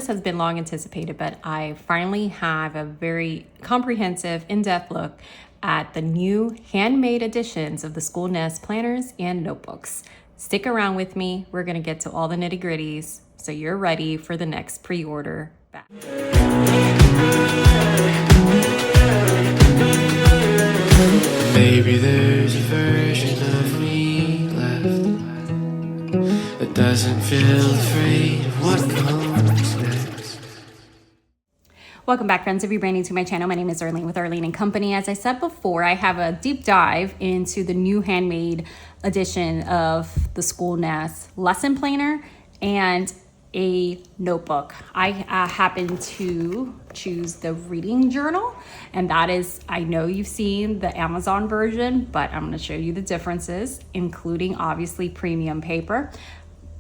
has been long anticipated, but I finally have a very comprehensive, in-depth look at the new handmade editions of the Schoolnest planners and notebooks. Stick around with me. We're going to get to all the nitty-gritties so you're ready for the next pre-order batch. Maybe there's a version of me left that doesn't feel afraid of what comes next. Welcome back, friends. If you're brand new to my channel, my name is Arlene with Arlene & Company. As I said before, I have a deep dive into the new handmade edition of the Schoolnest lesson planner and a notebook. I happen to choose the reading journal, and that is, I know you've seen the Amazon version, but I'm going to show you the differences, including obviously premium paper.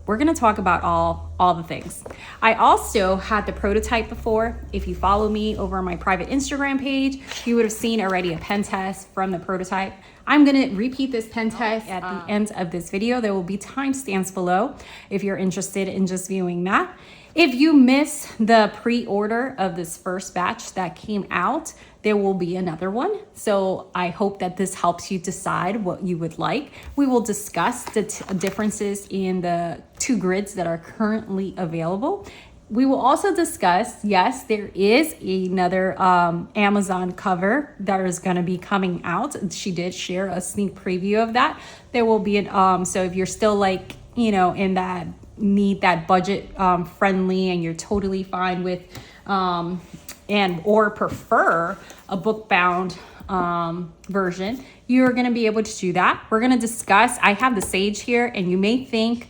We're going to talk about all the things. I also had the prototype before. If you follow me over on my private Instagram page, you would have seen already a pen test from the prototype. I'm going to repeat this pen test at the end of this video. There will be timestamps below if you're interested in just viewing that. If you miss the pre-order of this first batch that came out, there will be another one. So I hope that this helps you decide what you would like. We will discuss the differences in the two grids that are currently available. We will also discuss, yes, there is another Amazon cover that is going to be coming out. She did share a sneak preview of that. There will be an, so if you're still like, you know, in that need that budget friendly and you're totally fine with and or prefer a book bound version, you're going to be able to do that. We're going to discuss, I have the Sage here, and you may think,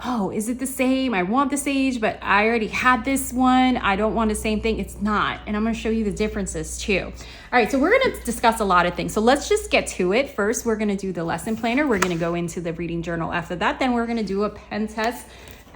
oh, is it the same? I want the Sage, but I already had this one. I don't want the same thing. It's not. And I'm going to show you the differences too. All right, so we're going to discuss a lot of things. So let's just get to it. First, we're going to do the lesson planner. We're going to go into the reading journal after that. Then we're going to do a pen test,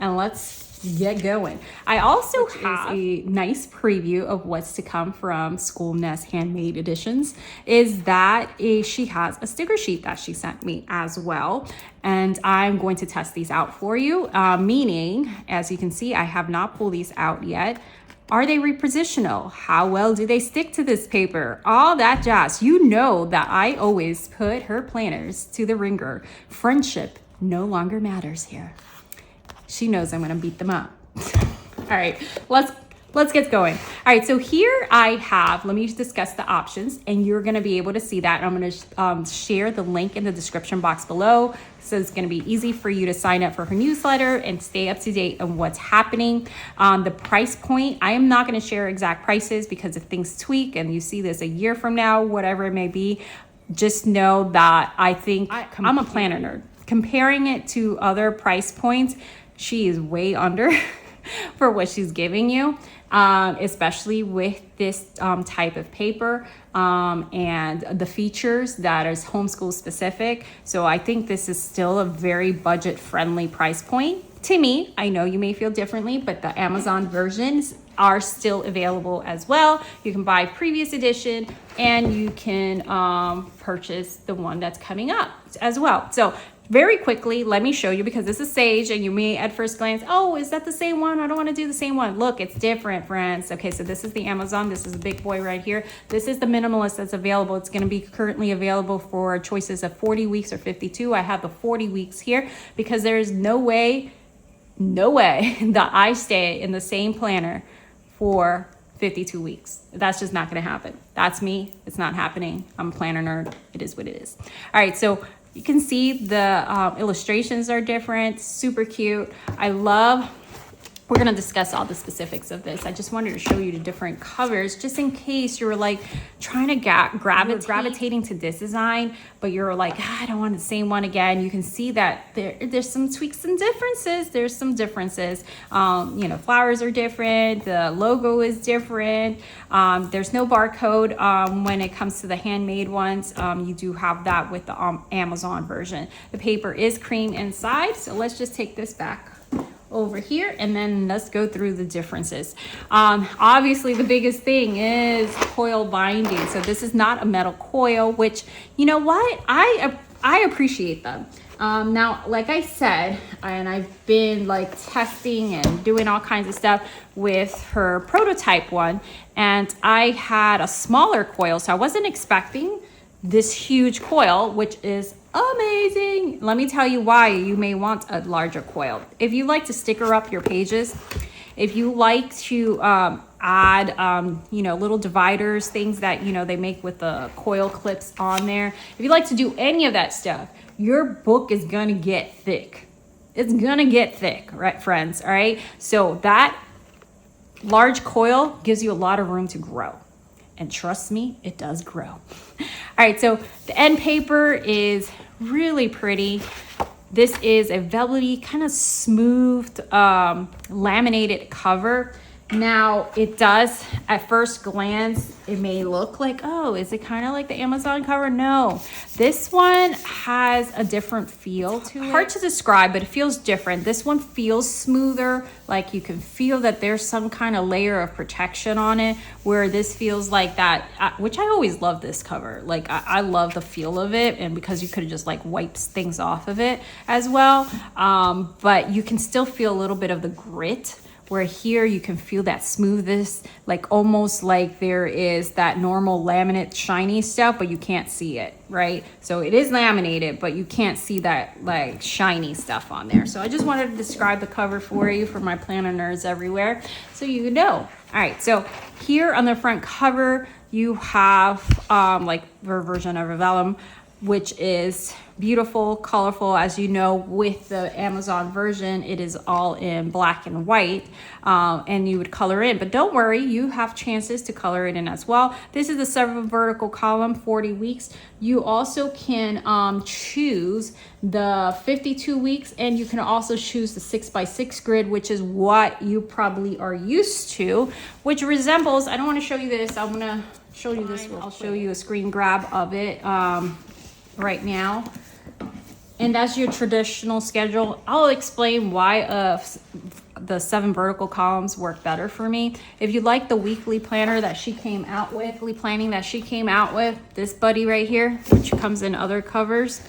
and let's get going. I also have a nice preview of what's to come from Schoolnest Handmade Editions, is that she has a sticker sheet that she sent me as well. And I'm going to test these out for you, meaning, as you can see, I have not pulled these out yet. Are they repositional? How well do they stick to this paper? All that jazz. You know that I always put her planners to the ringer. Friendship no longer matters here. She knows I'm going to beat them up. All right, let's get going. All right, so here I have, let me discuss the options, and you're going to be able to see that. I'm going to share the link in the description box below. So it's going to be easy for you to sign up for her newsletter and stay up to date on what's happening. The price point, I am not going to share exact prices because if things tweak and you see this a year from now, whatever it may be, just know that I think I'm a planner nerd. Comparing it to other price points, she is way under for what she's giving you, especially with this type of paper and the features that is homeschool specific. So I think this is still a very budget friendly price point. To me, I know you may feel differently, but the Amazon versions are still available as well. You can buy previous edition and you can purchase the one that's coming up as well. So very quickly, let me show you, because this is Sage and you may at first glance, oh, is that the same one? I don't want to do the same one. Look, it's different, friends. Okay, so this is the Amazon. This is a big boy right here. This is the minimalist that's available. It's going to be currently available for choices of 40 weeks or 52. I have the 40 weeks here because there is no way that I stay in the same planner for 52 weeks. That's just not going to happen. That's me. It's not happening. I'm a planner nerd. It is what it is. All right, so you can see the illustrations are different, super cute. We're gonna discuss all the specifics of this. I just wanted to show you the different covers, just in case you were like trying to gravitating to this design, but you're like, I don't want the same one again. You can see that there's some tweaks and differences. There's some differences. You know, flowers are different. The logo is different. There's no barcode when it comes to the handmade ones. You do have that with the Amazon version. The paper is cream inside. So let's just take this back over here and then let's go through the differences. Obviously the biggest thing is coil binding. So this is not a metal coil, which, you know what, I appreciate them. Now, like I said, and I've been like testing and doing all kinds of stuff with her prototype one, and I had a smaller coil, so I wasn't expecting this huge coil, which is amazing. Let me tell you why you may want a larger coil. If you like to sticker up your pages, if you like to add, little dividers, things that, they make with the coil clips on there. If you like to do any of that stuff, your book is going to get thick. It's going to get thick, right, friends? All right. So that large coil gives you a lot of room to grow. And trust me, it does grow. All right. So the end paper is really pretty. This is a velvety, kind of smooth, laminated cover. Now, it does, at first glance, it may look like, oh, is it kind of like the Amazon cover? No, this one has a different feel to it. Hard to describe, but it feels different. This one feels smoother, like you can feel that there's some kind of layer of protection on it, where this feels like that, which I always love this cover. Like, I love the feel of it, and because you could have just like wiped things off of it as well. But you can still feel a little bit of the grit, where here you can feel that smoothness, like almost like there is that normal laminate shiny stuff, but you can't see it, right? So it is laminated, but you can't see that like shiny stuff on there. So I just wanted to describe the cover for you, for my planner nerds everywhere, so you know. All right, so here on the front cover, you have like their version of a vellum, which is beautiful, colorful. As you know, with the Amazon version, it is all in black and white, and you would color in, but don't worry, you have chances to color it in as well. This is the 7 vertical column, 40 weeks. You also can choose the 52 weeks, and you can also choose the 6x6 grid, which is what you probably are used to, which resembles, I don't want to show you this, I'm gonna show you this. I'll show you a screen grab of it right now. And that's your traditional schedule. I'll explain why the 7 vertical columns work better for me. If you like the weekly planner that she came out with, weekly planning that she came out with, this buddy right here, which comes in other covers.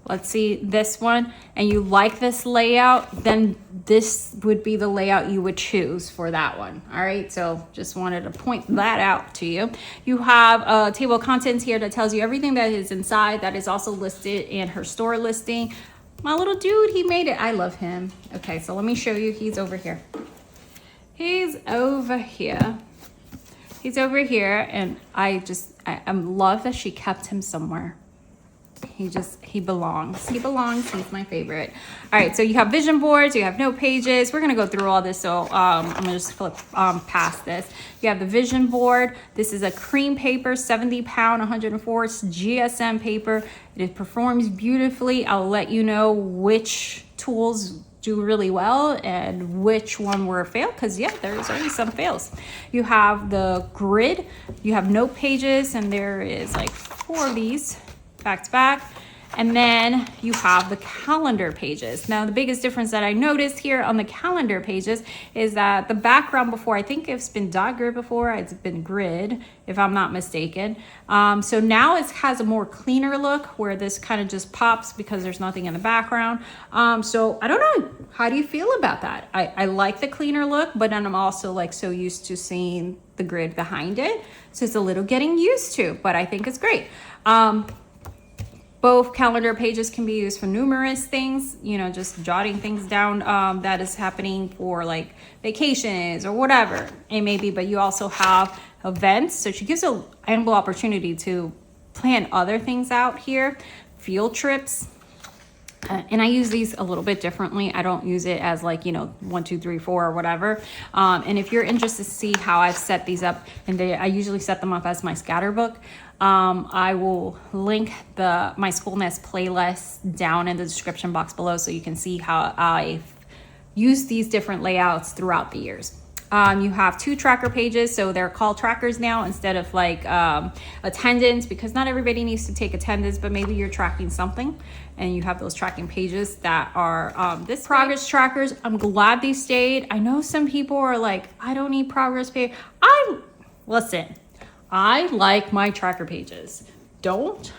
Let's see this one, and you like this layout, then this would be the layout you would choose for that one. All right, so just wanted to point that out to you. You have a table of contents here that tells you everything that is inside, that is also listed in her store listing. My little dude, he made it. I love him. Okay, so let me show you. He's over here. He's over here. He's over here, and I love that she kept him somewhere. He belongs. He belongs. He's my favorite. All right, so you have vision boards, you have note pages. We're gonna go through all this, so I'm gonna just flip past this. You have the vision board. This is a cream paper, 70 pound, 104 GSM paper. It performs beautifully. I'll let you know which tools do really well and which one were a fail, because yeah, there's always some fails. You have the grid, you have note pages, and there is like 4 of these back to back. And then you have the calendar pages. Now, the biggest difference that I noticed here on the calendar pages is that the background before, I think it's been dot grid before, it's been grid, if I'm not mistaken. So now it has a more cleaner look, where this kind of just pops because there's nothing in the background. So I don't know, how do you feel about that? I like the cleaner look, but then I'm also like so used to seeing the grid behind it. So it's a little getting used to, but I think it's great. Both calendar pages can be used for numerous things, just jotting things down that is happening for like vacations or whatever it may be, but you also have events. So she gives an ample opportunity to plan other things out here, field trips. And I use these a little bit differently. I don't use it as like, 1, 2, 3, 4 or whatever. And if you're interested to see how I've set these up, and I usually set them up as my scatter book. I will link my Schoolnest playlist down in the description box below, so you can see how I've used these different layouts throughout the years. You have 2 tracker pages, so they're called trackers now instead of like attendance, because not everybody needs to take attendance, but maybe you're tracking something, and you have those tracking pages that are this progress trackers. I'm glad they stayed. I know some people are like, I don't need progress page. Listen, I like my tracker pages. Don't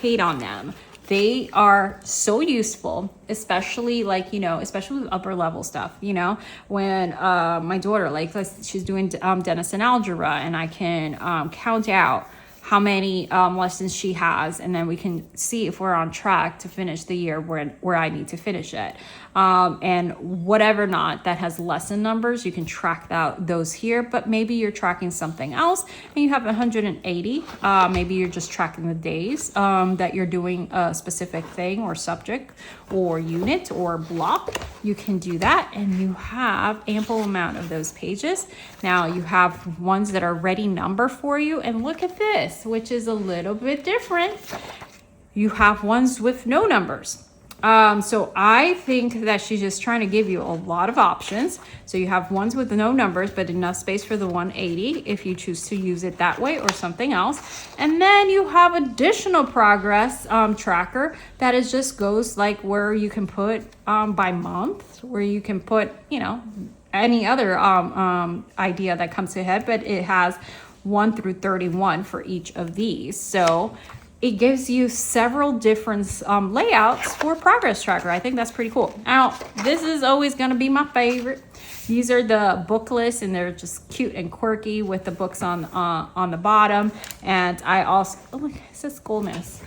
hate on them. They are so useful, especially like, especially with upper level stuff, when my daughter, like she's doing Denison Algebra, and I can count out how many lessons she has, and then we can see if we're on track to finish the year where I need to finish it. And whatever not that has lesson numbers, you can track those here, but maybe you're tracking something else and you have 180. Maybe you're just tracking the days that you're doing a specific thing or subject or unit or block. You can do that, and you have ample amount of those pages. Now you have ones that are ready number for you, and look at this, which is a little bit different. You have ones with no numbers. So I think that she's just trying to give you a lot of options. So you have ones with no numbers, but enough space for the 180 if you choose to use it that way or something else. And then you have additional progress tracker that is just goes like where you can put by month, where you can put, any other idea that comes to head, but it has 1 through 31 for each of these. So it gives you several different layouts for progress tracker. I think that's pretty cool. Now, this is always going to be my favorite. These are the book lists, and they're just cute and quirky with the books on the bottom. And I also, oh look, it says Schoolnest.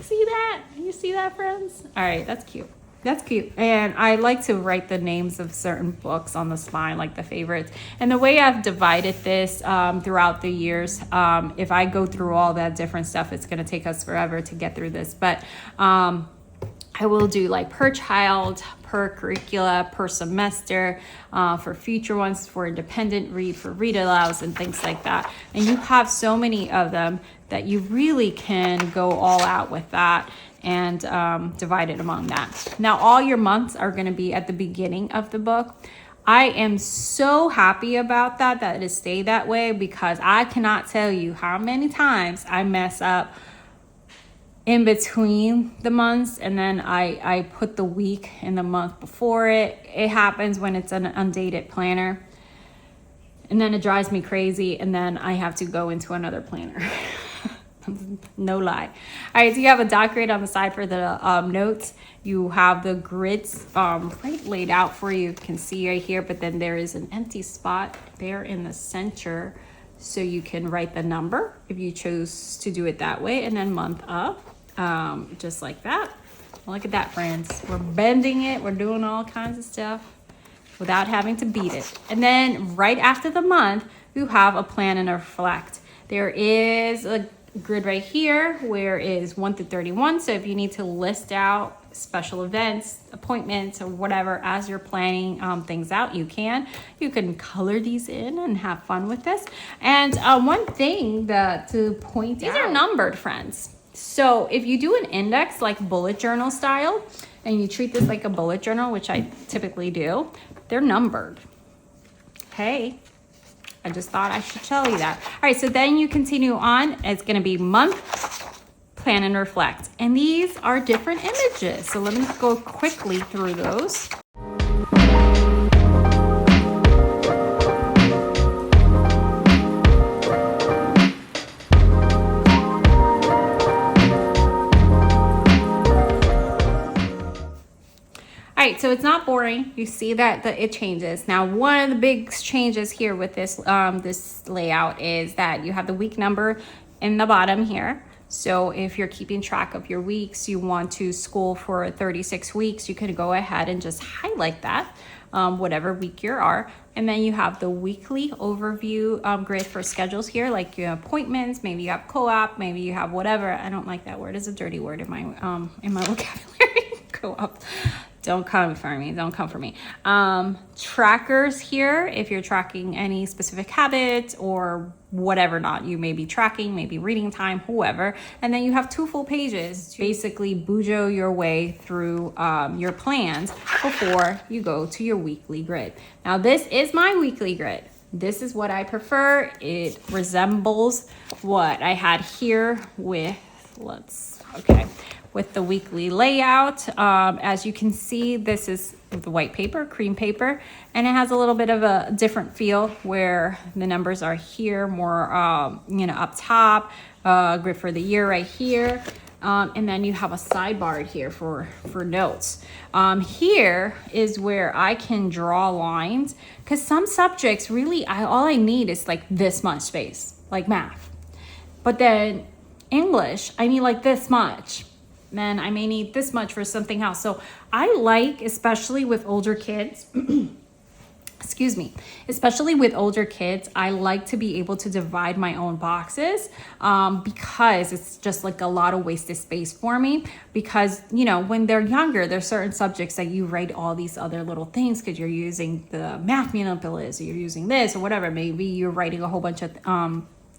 See that? You see that, friends? All right, that's cute. That's cute. And I like to write the names of certain books on the spine, like the favorites. And the way I've divided this throughout the years, if I go through all that different stuff, it's going to take us forever to get through this. But I will do like per child, per curricula, per semester, for future ones, for independent read, for read alouds, and things like that. And you have so many of them that you really can go all out with that and divide it among that. Now, all your months are going to be at the beginning of the book. I am so happy about that it stayed that way, because I cannot tell you how many times I mess up in between the months, and then I put the week in the month before it. It happens when it's an undated planner, and then it drives me crazy, and then I have to go into another planner. No lie. All right, so you have a dot grid on the side for the notes. You have the grids right laid out for you. You can see right here, but then there is an empty spot there in the center, so you can write the number if you chose to do it that way, and then month up, just like that. Look at that, friends. We're bending it. We're doing all kinds of stuff without having to beat it. And then right after the month, you have a plan and a reflect. There is a grid right here where is 1 through 31. So if you need to list out special events, appointments, or whatever as you're planning things out, you can color these in and have fun with this. And one thing to point out, these are numbered, friends. So if you do an index like bullet journal style, and you treat this like a bullet journal, which I typically do, they're numbered. Hey, I just thought I should tell you that. All right, so then you continue on. It's going to be month, plan, and reflect. And these are different images. So let me go quickly through those. All right, so it's not boring. You see that it changes. Now, one of the big changes here with this this layout is that you have the week number in the bottom here. So if you're keeping track of your weeks, you want to school for 36 weeks, you can go ahead and just highlight that, whatever week you are. And then you have the weekly overview grid for schedules here, like you have appointments, maybe you have co-op, maybe you have whatever. I don't like that word. It's a dirty word in my vocabulary. Co-op. Don't come for me. Don't come for me. Trackers here, if you're tracking any specific habits or whatever not, you may be tracking, maybe reading time, whoever. And then you have 2 full pages to basically bujo your way through your plans before you go to your weekly grid. Now, this is my weekly grid. This is what I prefer. It resembles what I had here with, with the weekly layout. As you can see, this is the white paper, cream paper, and it has a little bit of a different feel where the numbers are here, more, up top, grid for the year right here. And then you have a sidebar here for notes. Here is where I can draw lines, because some subjects really, all I need is like this much space, like math. But then English, I need like this much. Then I may need this much for something else. So I like, especially with older kids, excuse me, especially with older kids, I like to be able to divide my own boxes, because it's just like a lot of wasted space for me. Because, you know, when they're younger, there's certain subjects that you write all these other little things because you're using the math minimalist, or you're using this or whatever. Maybe you're writing a whole bunch of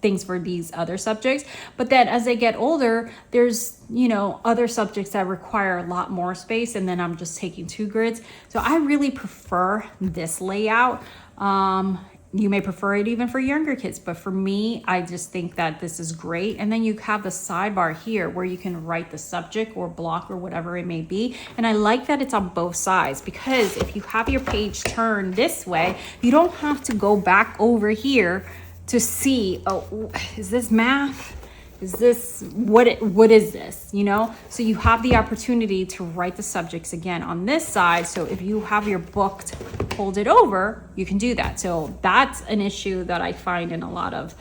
things for these other subjects. But then as they get older, there's, you know, other subjects that require a lot more space, and then I'm just taking 2 grids. So I really prefer this layout. You may prefer it even for younger kids, but for me, I just think that this is great. And then you have the sidebar here where you can write the subject or block or whatever it may be. And I like that it's on both sides, because if you have your page turned this way, you don't have to go back over here to see, oh, is this math? Is this, what is this, you know? So you have the opportunity to write the subjects again on this side. So if you have your book folded over, you can do that. So that's an issue that I find in a lot of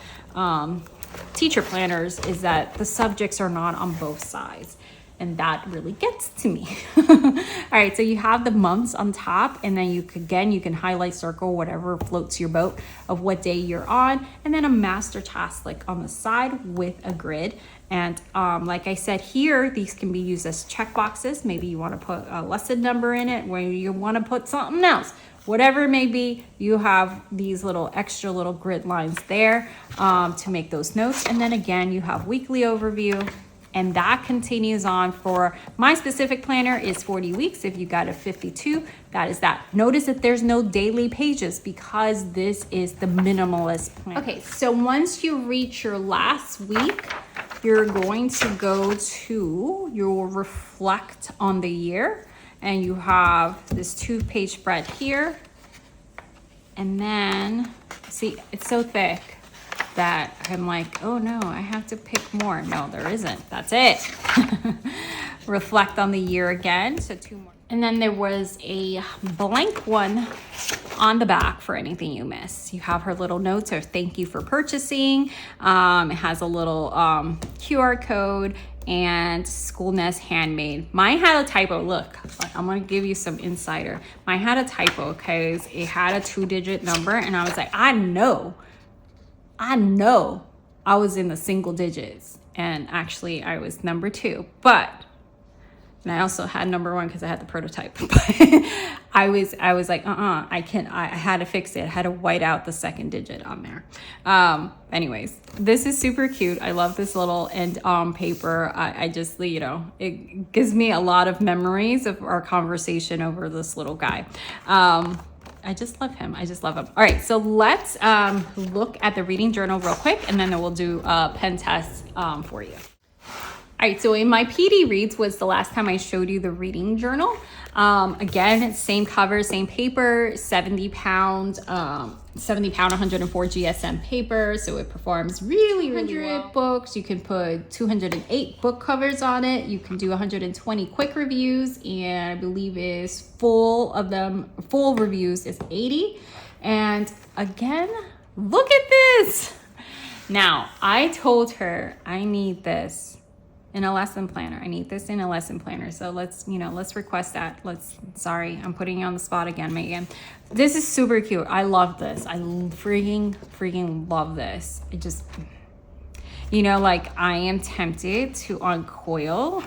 teacher planners, is that the subjects are not on both sides. And that really gets to me. All right, so you have the months on top, and then you can highlight, circle, whatever floats your boat of what day you're on, and then a master task like on the side with a grid. And like I said here, these can be used as check boxes. Maybe you want to put a lesson number in it, where you want to put something else. Whatever it may be, you have these little extra little grid lines there to make those notes. And then again, you have weekly overview. And that continues on for my specific planner is 40 weeks. If you got a 52, that is that. Notice that there's no daily pages, because this is the minimalist plan. Okay, so once you reach your last week, you're going to go to your reflect on the year, and you have this 2-page spread here. And then, see, it's so thick that I'm like, oh no, I have to pick more. No, there isn't. That's it. Reflect on the year again. So 2 more. And then there was a blank one on the back for anything you miss. You have her little notes or thank you for purchasing. It has a little QR code and Schoolnest Handmade. Mine had a typo. Look, I'm gonna give you some insider. Mine had a typo because it had a 2-digit number, and I was like, I know I was in the single digits, and actually I was number 2, and I also had number 1 because I had the prototype. But I was like, I had to fix it. I had to white out the 2nd digit on there. Anyways, this is super cute. I love this little end paper. I just, you know, it gives me a lot of memories of our conversation over this little guy. I just love him. All right, so let's look at the reading journal real quick, and then we'll do a pen test for you. All right, so in my PD Reads was the last time I showed you the reading journal. Again, it's same cover, same paper, 70 pound, 104 GSM paper. So it performs really well. Books. You can put 208 book covers on it. You can do 120 quick reviews, and I believe is full reviews is 80. And again, look at this. Now, I told her I need this in a lesson planner. I need this in a lesson planner. So let's request that. Sorry, I'm putting you on the spot again, Megan. This is super cute. I love this. I freaking love this. It just, like I am tempted to uncoil.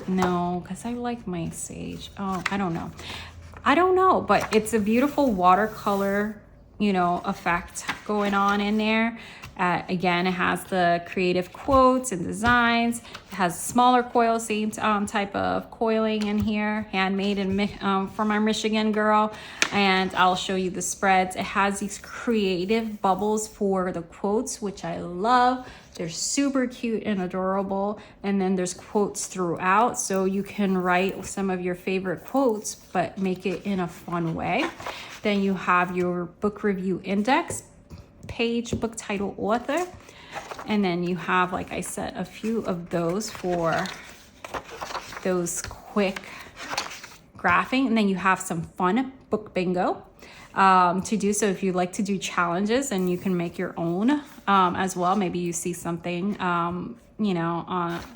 No, because I like my sage. Oh, I don't know, but it's a beautiful watercolor, effect going on in there. Again, it has the creative quotes and designs. It has smaller coil, same type of coiling in here, handmade from our Michigan girl. And I'll show you the spreads. It has these creative bubbles for the quotes, which I love. They're super cute and adorable. And then there's quotes throughout, so you can write some of your favorite quotes, but make it in a fun way. Then you have your book review index page, book title, author, and then you have, like I said, a few of those for those quick graphing, and then you have some fun book bingo to do. So if you like to do challenges, and you can make your own as well. Maybe you see something you know,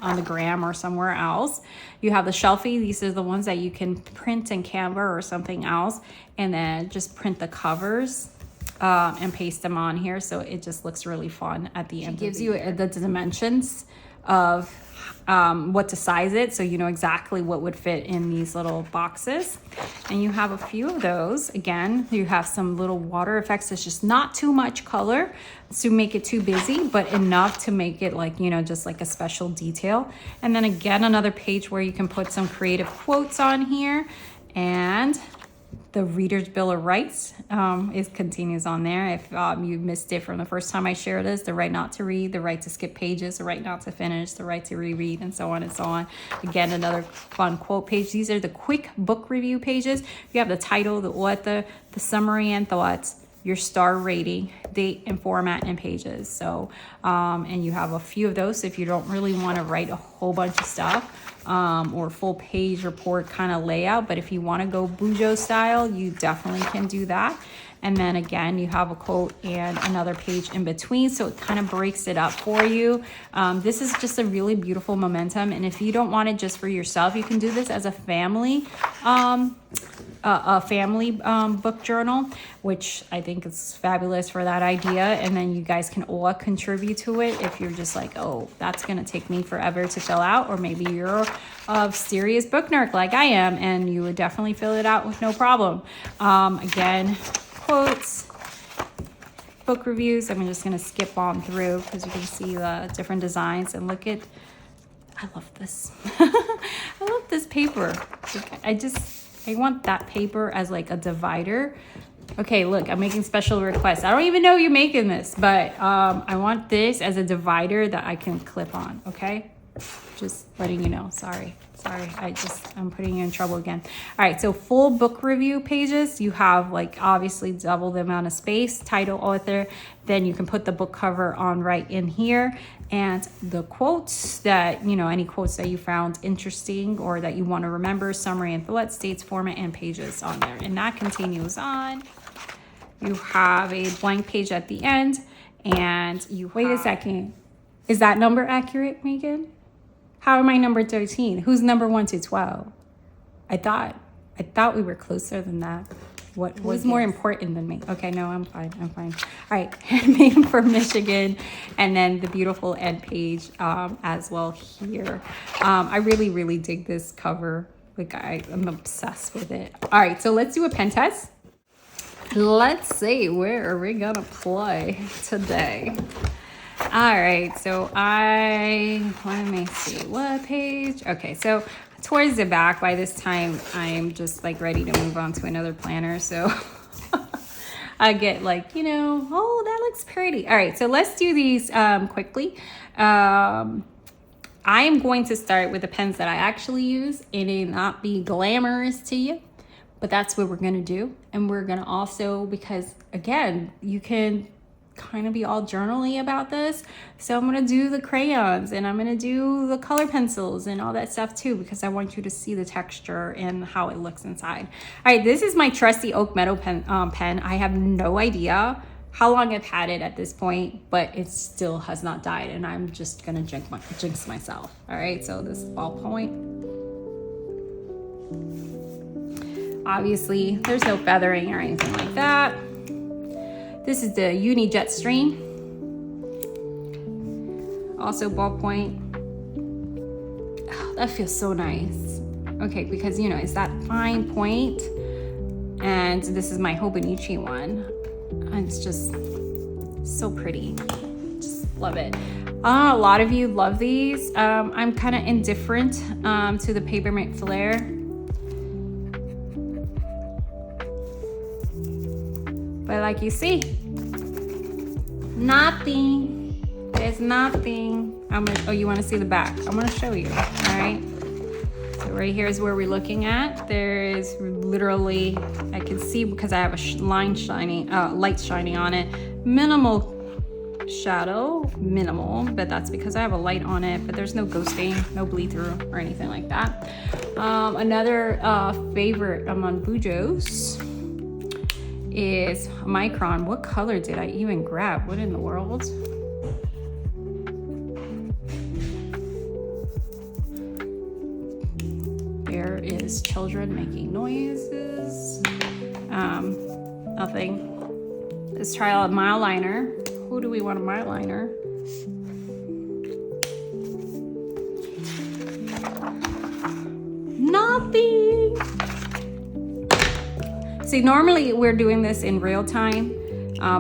on the gram or somewhere else. You have the shelfie. These are the ones that you can print in Canva or something else, and then just print the covers and paste them on here, so it just looks really fun at the end. It gives you the dimensions of what to size it, so you know exactly what would fit in these little boxes. And you have a few of those. Again, you have some little water effects. It's just not too much color to make it too busy, but enough to make it like, you know, just like a special detail. And then again, another page where you can put some creative quotes on here, and the Reader's Bill of Rights continues on there. If you missed it from the first time I shared this, the right not to read, the right to skip pages, the right not to finish, the right to reread, and so on and so on. Again, another fun quote page. These are the quick book review pages. You have the title, the author, the summary and thoughts, your star rating, date and format, and pages. So, and you have a few of those. So if you don't really want to write a whole bunch of stuff, or full page report kind of layout, but if you want to go Bujo style, you definitely can do that. And then again, you have a quote and another page in between, so it kind of breaks it up for you. This is just a really beautiful momentum, and if you don't want it just for yourself, you can do this as a family book journal, which I think is fabulous for that idea. And then you guys can all contribute to it if you're just like, oh, that's gonna take me forever to fill out, or maybe you're a serious book nerd like I am, and you would definitely fill it out with no problem. Again, quotes, book reviews. I'm just gonna skip on through because you can see the different designs, and look at, I love this. I love this paper. I want that paper as like a divider. Okay, look, I'm making special requests. I don't even know you're making this, but I want this as a divider that I can clip on, okay? Just letting you know. Sorry, I'm putting you in trouble again. All right, so full book review pages, you have like obviously double the amount of space, title, author, then you can put the book cover on right in here, and the quotes that, you know, any quotes that you found interesting or that you want to remember, summary and thoughts, dates, format, and pages on there. And that continues on. You have a blank page at the end, and you wait a second. Is that number accurate, Megan? How am I number 13? Who's number 1 to 12? I thought we were closer than that. What was more important than me? Okay, no, I'm fine. All right, Handmade for Michigan, and then the beautiful end page as well here. I really dig this cover. Like I'm obsessed with it. All right, so let's do a pen test. Let's see, where are we gonna play today? All right, so let me see what page. Okay, so towards the back, by this time I'm just like ready to move on to another planner, so I get like, you know, oh, that looks pretty. All right, so let's do these quickly. I am going to start with the pens that I actually use. It may not be glamorous to you, but that's what we're gonna do. And we're gonna also, because again, you can kind of be all journaly about this, so I'm gonna do the crayons, and I'm gonna do the color pencils and all that stuff too, because I want you to see the texture and how it looks inside. All right, this is my trusty oak metal pen. I have no idea how long I've had it at this point, but it still has not died, and I'm just gonna jinx myself. All right, so this ballpoint, obviously there's no feathering or anything like that. This is the Uni Jetstream, also ballpoint. Oh, that feels so nice. Okay, because you know, it's that fine point, and this is my Hobonichi one, and it's just so pretty. Just love it. A lot of you love these. I'm kind of indifferent to the Papermate Flare. But like you see, nothing. There's nothing. Oh, you want to see the back? I'm gonna show you. All right. So right here is where we're looking at. There is literally, I can see because I have a light shining on it. Minimal shadow, minimal, but that's because I have a light on it, but there's no ghosting, no bleed through or anything like that. Another favorite among Bujos is Micron. What color did I even grab? What in the world? There is children making noises. Nothing. Let's try a mile liner. Who do we want a mile liner? Nothing. See, normally we're doing this in real time,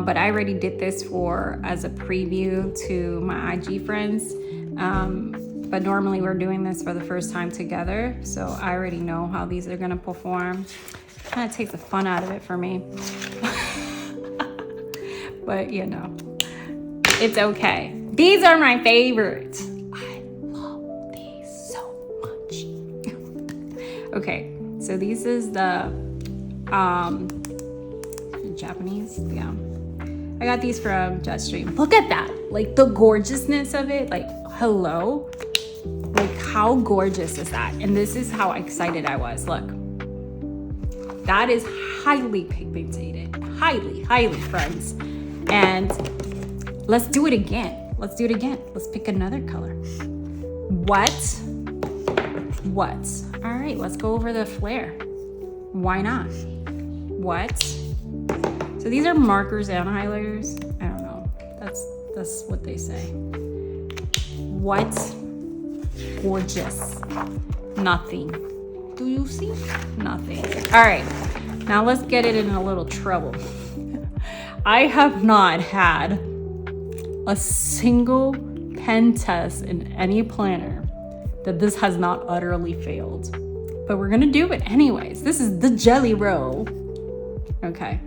but I already did this as a preview to my IG friends. But normally we're doing this for the first time together, so I already know how these are gonna perform. Kind of takes the fun out of it for me. But you know, it's okay. These are my favorites. I love these so much. Okay, so this is the Japanese, yeah. I got these from Jetstream. Look at that, like the gorgeousness of it, like hello. Like how gorgeous is that? And this is how excited I was, look. That is highly pigmented, highly, friends. And let's do it again. Let's do it again. Let's pick another color. What? All right, let's go over the flare. Why not? What? So these are markers and highlighters. I don't know. That's what they say. What? Gorgeous. Nothing. Do you see? Nothing. All right, now let's get it in a little trouble. I have not had a single pen test in any planner that this has not utterly failed. But we're gonna do it anyways. This is the Jelly Roll. Okay.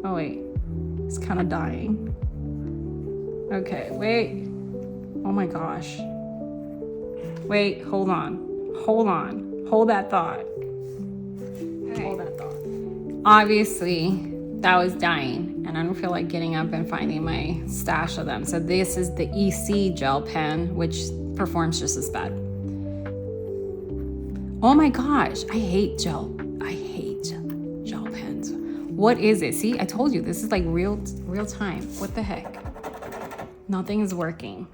Oh wait, it's kind of dying. Okay, wait. Oh my gosh. Wait, hold on. Hold that thought. Okay. Hold that thought. Obviously, that was dying, and I don't feel like getting up and finding my stash of them. So this is the EC gel pen, which performs just as bad. Oh my gosh, I hate gel pens. What is it? See, I told you, this is like real time. What the heck? Nothing is working.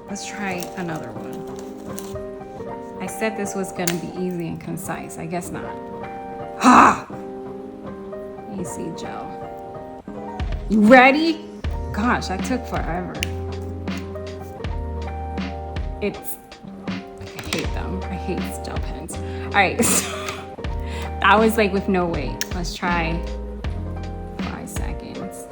Let's try another one. I said this was gonna be easy and concise. I guess not. Ha! EC gel. You ready? Gosh, that took forever. I hate them. I hate gel pens. All right, so that was like with no weight. Let's try 5 seconds.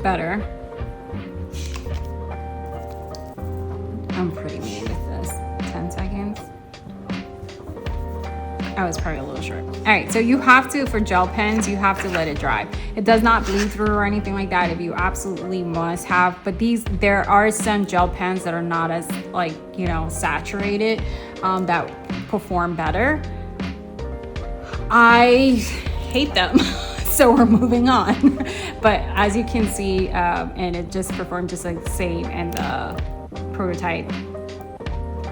Better. I'm pretty mean with this. 10 seconds. I was probably a little short. All right, so you have to, for gel pens, you have to let it dry. It does not bleed through or anything like that if you absolutely must have, but there are some gel pens that are not as saturated, that perform better. I hate them. So we're moving on. But as you can see, and it just performed just like the same and the prototype,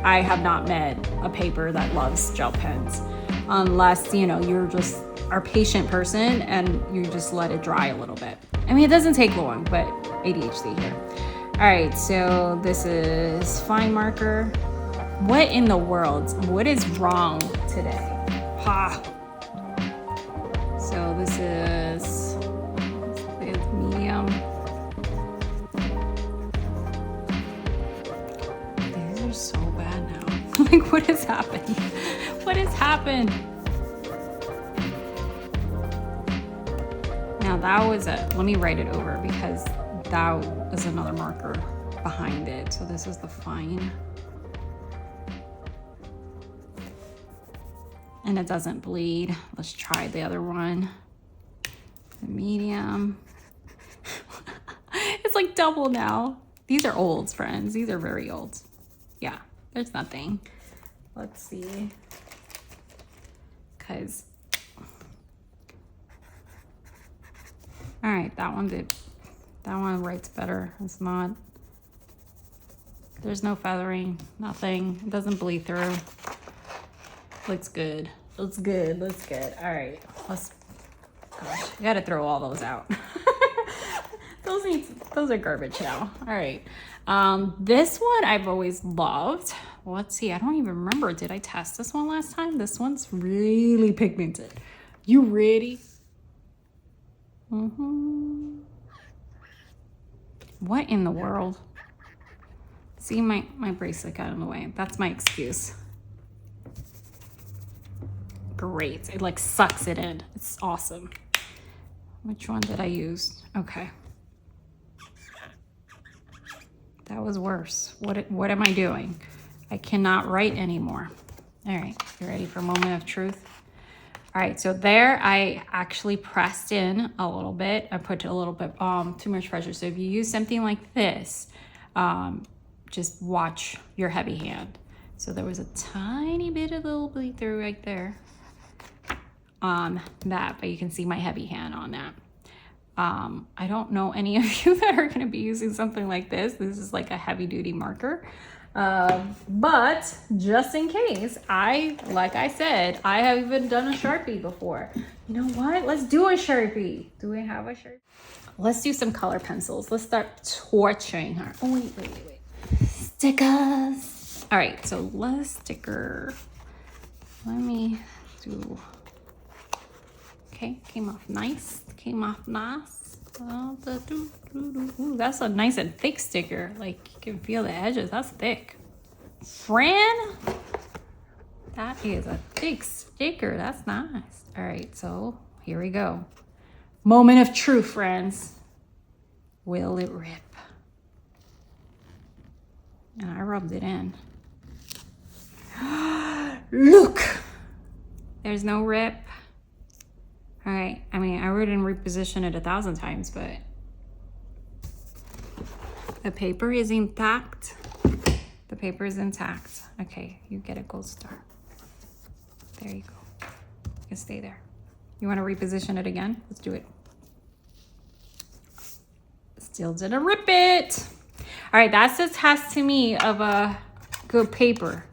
I have not met a paper that loves gel pens. Unless, you're just a patient person and you just let it dry a little bit. I mean, it doesn't take long, but ADHD here. All right, so this is fine marker. What in the world? What is wrong today? Ha! So this is medium. These are so bad now. Like, what has happened? What has happened? Now that was let me write it over because that was another marker behind it. So this is the fine. And it doesn't bleed. Let's try the other one. The medium. It's like double now. These are olds, friends. These are very old. Yeah, there's nothing. Let's see. because, all right, that one writes better. It's not, there's no feathering, nothing. It doesn't bleed through. Looks good. Looks good. Looks good. All right, gosh, I gotta throw all those out. Those are garbage now. All right. This one I've always loved. Let's see. I don't even remember. Did I test this one last time? This one's really pigmented. You ready? What in the world? See, my bracelet got in the way. That's my excuse. Great. It like sucks it in. It's awesome. Which one did I use? Okay. That was worse. What am I doing? I cannot write anymore. All right, you ready for a moment of truth? All right, so there I actually pressed in a little bit. I put a little bit too much pressure. So if you use something like this, just watch your heavy hand. So there was a tiny bit of little bleed through right there on that, but you can see my heavy hand on that. I don't know any of you that are going to be using something like this. This is like a heavy duty marker. But just in case, like I said, I have even done a Sharpie before. You know what? Let's do a Sharpie. Do we have a Sharpie? Let's do some color pencils. Let's start torturing her. Oh, wait. Stickers. All right, so let's sticker. Let me do. Okay, came off nice. Ooh, that's a nice and thick sticker. Like you can feel the edges. That's thick. Fran, that is a thick sticker. That's nice. All right, so here we go. Moment of truth, friends. Will it rip? And I rubbed it in. Look, there's no rip. All right, I mean, I wouldn't reposition it 1,000 times, but the paper is intact. The paper is intact. Okay, you get a gold star. There you go. You can stay there. You want to reposition it again? Let's do it. Still didn't rip it. All right, that's a test to me of a good paper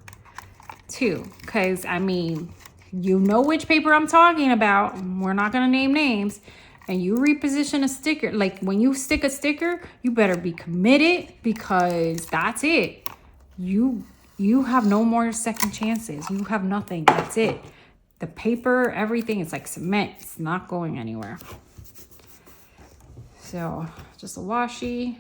too, because I mean, you know which paper I'm talking about. We're not gonna name names. And you reposition a sticker. Like when you stick a sticker, you better be committed, because that's it. You have no more second chances. You have nothing. That's it. The paper, everything is like cement. It's not going anywhere. So just a washi.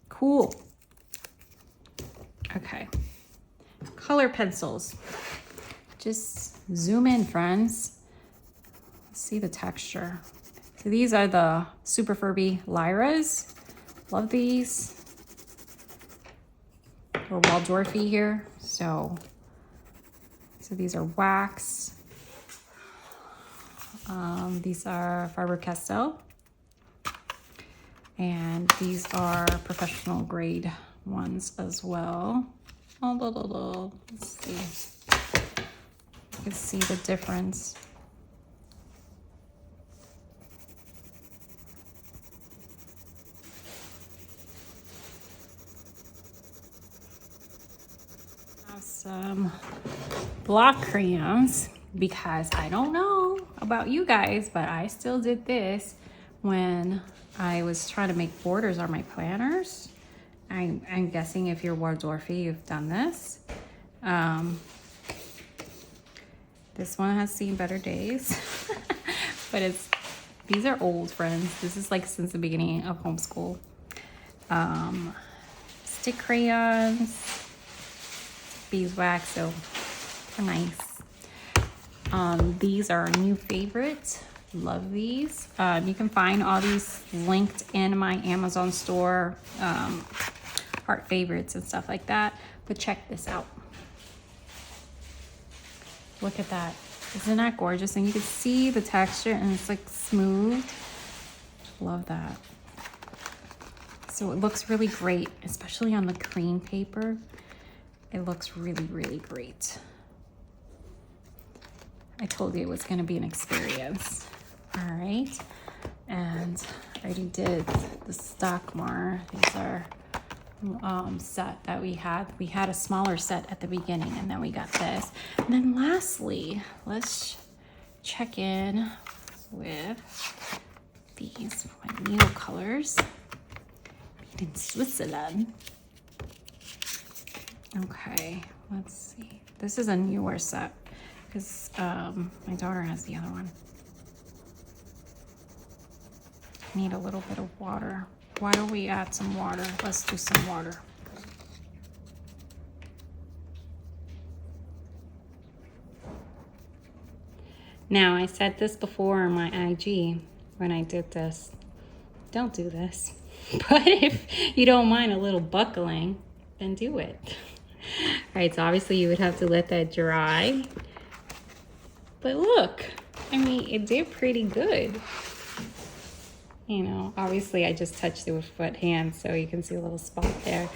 Cool. Okay, color pencils. Just zoom in, friends. See the texture. So these are the Super Furby Lyras. Love these. We're Waldorfy here. So these are wax. These are Faber-Castell. And these are professional grade ones as well. Let's see. You can see the difference. Have some block crayons, because I don't know about you guys, but I still did this when I was trying to make borders on my planners. I'm guessing if you're Waldorfy, you've done this. This one has seen better days, but these are old, friends. This is like since the beginning of homeschool. Stick crayons, beeswax, so they're nice. These are a new favorite. Love these. You can find all these linked in my Amazon store, art favorites and stuff like that. But check this out. Look at that. Isn't that gorgeous? And you can see the texture, and it's like smooth. Love that. So it looks really great, especially on the cream paper. it looks really, really great. I told you it was gonna be an experience. All right, and I already did the stock more. These are set that we had. We had a smaller set at the beginning, and then we got this. And then lastly, let's check in with these needle colors made in Switzerland. Okay, let's see. This is a newer set because my daughter has the other one. Need a little bit of water. Why don't we add some water? Let's do some water. Now, I said this before on my IG when I did this. Don't do this. But if you don't mind a little buckling, then do it. All right, so obviously you would have to let that dry. But look, I mean, it did pretty good. You know, obviously I just touched it with wet hands, so you can see a little spot there.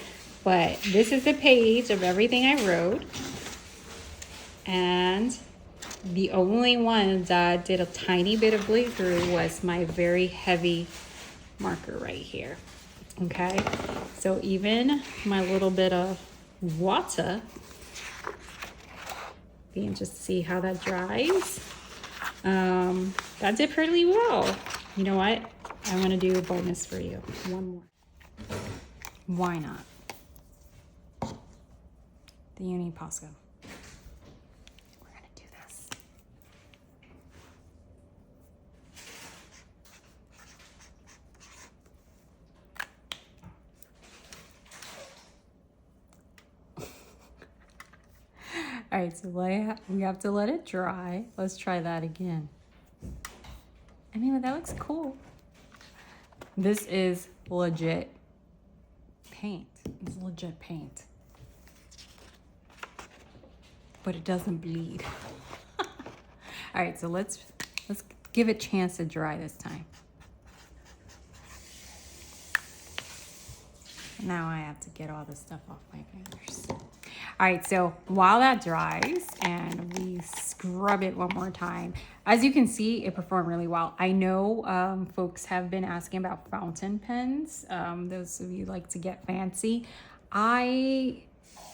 But this is the page of everything I wrote. And the only one that did a tiny bit of bleed through was my very heavy marker right here. Okay, so even my little bit of water, you can just see how that dries. That did pretty well. You know what? I want to do a bonus for you. One more. Why not? The Uni Posca. We're going to do this. All right, so we have to let it dry. Let's try that again. I mean, that looks cool. This is legit paint. It's legit paint. But it doesn't bleed. All right, so let's give it a chance to dry this time. Now I have to get all this stuff off my fingers. All right, so while that dries and we scrub it one more time, as you can see, it performed really well. I know folks have been asking about fountain pens. Those of you like to get fancy. My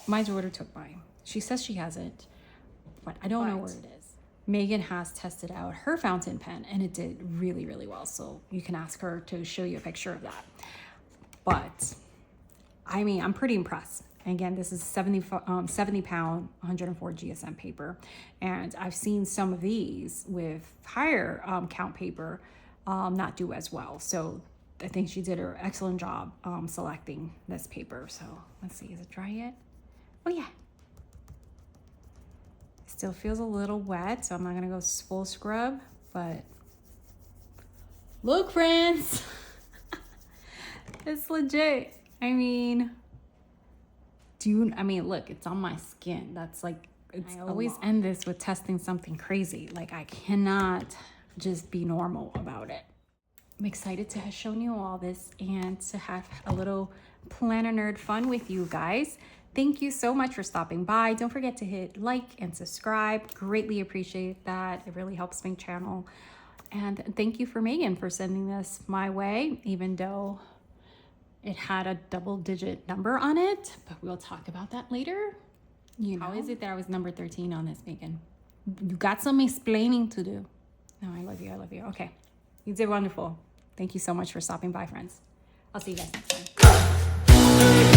daughter took mine. She says she has it, but I don't know where it is. Megan has tested out her fountain pen and it did really, really well. So you can ask her to show you a picture of that. But I mean, I'm pretty impressed. Again, this is 70 pound, 104 GSM paper. And I've seen some of these with higher count paper not do as well. So I think she did an excellent job selecting this paper. So let's see, is it dry yet? Oh yeah. It still feels a little wet, so I'm not gonna go full scrub, but look, friends, it's legit. I mean, look, it's on my skin. That's like, I always end this with testing something crazy. Like, I cannot just be normal about it. I'm excited to have shown you all this and to have a little planner nerd fun with you guys. Thank you so much for stopping by. Don't forget to hit like and subscribe. Greatly appreciate that. It really helps my channel. And thank you for Megan for sending this my way, even though it had a double-digit number on it, but we'll talk about that later. You know, how is it that I was number 13 on this, Megan? You got some explaining to do. No, I love you. I love you. Okay, you did wonderful. Thank you so much for stopping by, friends. I'll see you guys next time.